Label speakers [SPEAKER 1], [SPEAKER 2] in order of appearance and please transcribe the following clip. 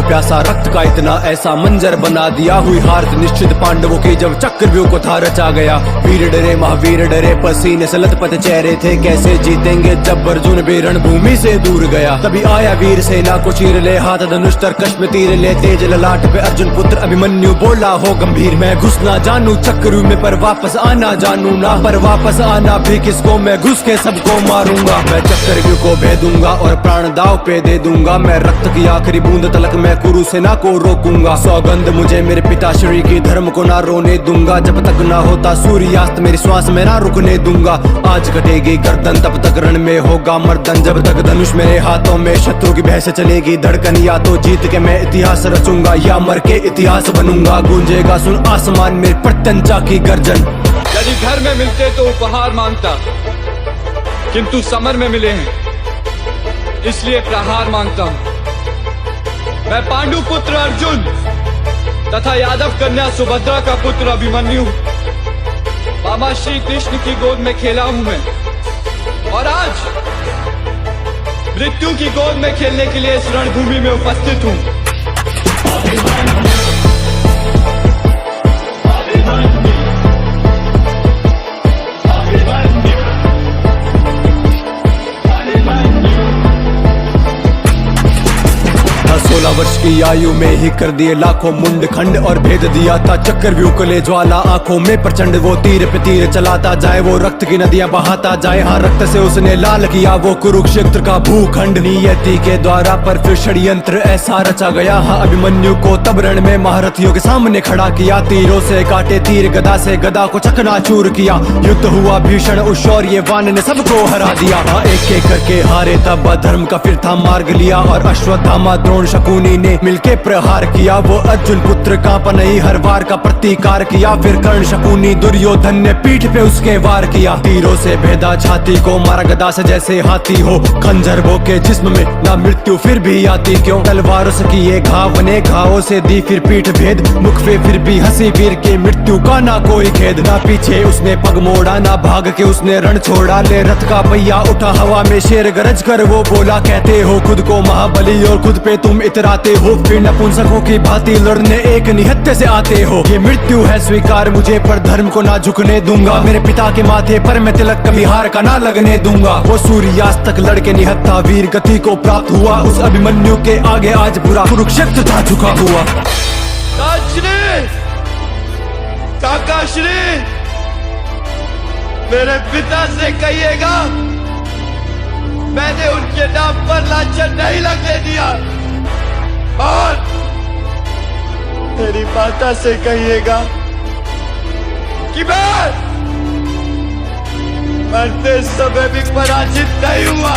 [SPEAKER 1] प्यासा रक्त का इतना ऐसा मंजर बना दिया, हुई हार निश्चित पांडवों की जब चक्रव्यूह को था रचा गया। वीर डरे महावीर डरे, पसीने से लथपथ चेहरे थे, कैसे जीतेंगे जब अर्जुन भी रणभूमि से दूर गया। तभी आया वीर सेना को चीर ले, हाथ धनुष तरकश में तीर ले, तेज ललाट पे अर्जुन पुत्र अभिमन्यु बोला हो गंभीर, मैं घुस ना जानू चक्रव्यूह में पर वापस आना जानू ना, पर वापस आना भी किसको, मैं घुस के सबको मारूंगा। मैं चक्रव्यूह को भेदूंगा और प्राण दाव पे दे दूंगा, मैं रक्त की आखिरी बूंद तलक मैं कुरु सेना को रोकूंगा। सौगंध मुझे मेरे पिताश्री की, धर्म को ना रोने दूंगा, जब तक ना होता सूर्यास्त मेरी श्वास में ना रुकने दूंगा। आज कटेगी गर्दन तब तक रण में होगा मर्दन, जब तक धनुष मेरे हाथों में शत्रु की भय से चलेगी धड़कन, या तो जीत के मैं इतिहास रचूंगा या मर के इतिहास बनूंगा। गूंजेगा सुन आसमान मेरी प्रत्यंचा की गर्जन।
[SPEAKER 2] यदि घर में मिलते तो उपहार मांगता, किंतु समर में मिले हैं इसलिए प्रहार मांगता हूं। मैं पांडु पुत्र अर्जुन तथा यादव कन्या सुभद्रा का पुत्र अभिमन्यु मामा श्री कृष्ण की गोद में खेला हूं मैं, और आज मृत्यु की गोद में खेलने के लिए इस रणभूमि में उपस्थित हूं।
[SPEAKER 1] वर्ष की आयु में ही कर दिए लाखों मुंड खंड, और भेद दिया था चक्रव्यूह को ले ज्वाला आंखों में प्रचंड। वो तीर पे तीर चलाता जाए, वो रक्त की नदियां बहाता जाए, हाँ रक्त से उसने लाल किया वो कुरुक्षेत्र का भूखंड। नियति के द्वारा पर फिर षड्यंत्र ऐसा रचा गया, हाँ अभिमन्यु को तब रण में महारथियों के सामने खड़ा किया। तीरों से काटे तीर, गदा से गदा को चकनाचूर किया, युद्ध हुआ भीषण उस शौर्यवान ने सबको हरा दिया। हाँ एक एक करके हारे तब अधर्म का फिर था मार्ग लिया, और अश्वत्थामा द्रोण शकुनी ने मिलके प्रहार किया। वो अर्जुन पुत्र कांपनई हर वार का प्रतिकार किया, फिर कर्ण शकुनी दुर्योधन ने पीठ पे उसके वार किया। तीरों से भेदा छाती को, मारा गदा से जैसे हाथी हो, खंजर वो के जिस्म में ना मृत्यु फिर भी आती क्यों। तलवारों से किए घाव ने घावों से दी फिर पीठ भेद, मुख पे फिर भी हंसी वीर के मृत्यु का ना कोई खेद। ना पीछे उसने पग मोड़ा, ना भाग के उसने रण छोड़ा, ले रथ का पहिया उठा हवा में शेर गरज कर वो बोला, कहते हो खुद को महाबली और खुद पे तुम इतराते हो, फिर नपुंसकों की भांति लड़ने एक निहत्थे से आते हो। ये मृत्यु है स्वीकार मुझे, पर धर्म को ना झुकने दूंगा, मेरे पिता के माथे पर मैं तिलक कभी हार का ना लगने दूंगा। वो सूर्यास्त तक लड़के निहत्था वीर गति को प्राप्त हुआ, उस अभिमन्यु के आगे आज पूरा कुरुक्षेत्र था झुका हुआ।
[SPEAKER 2] काकाश्री मेरे पिता से कहिएगा मैंने उनके नाम पर लांछन नहीं लगने दिया, और मेरी माता से कहिएगा कि मैं मरते समय भी पराजित नहीं हुआ।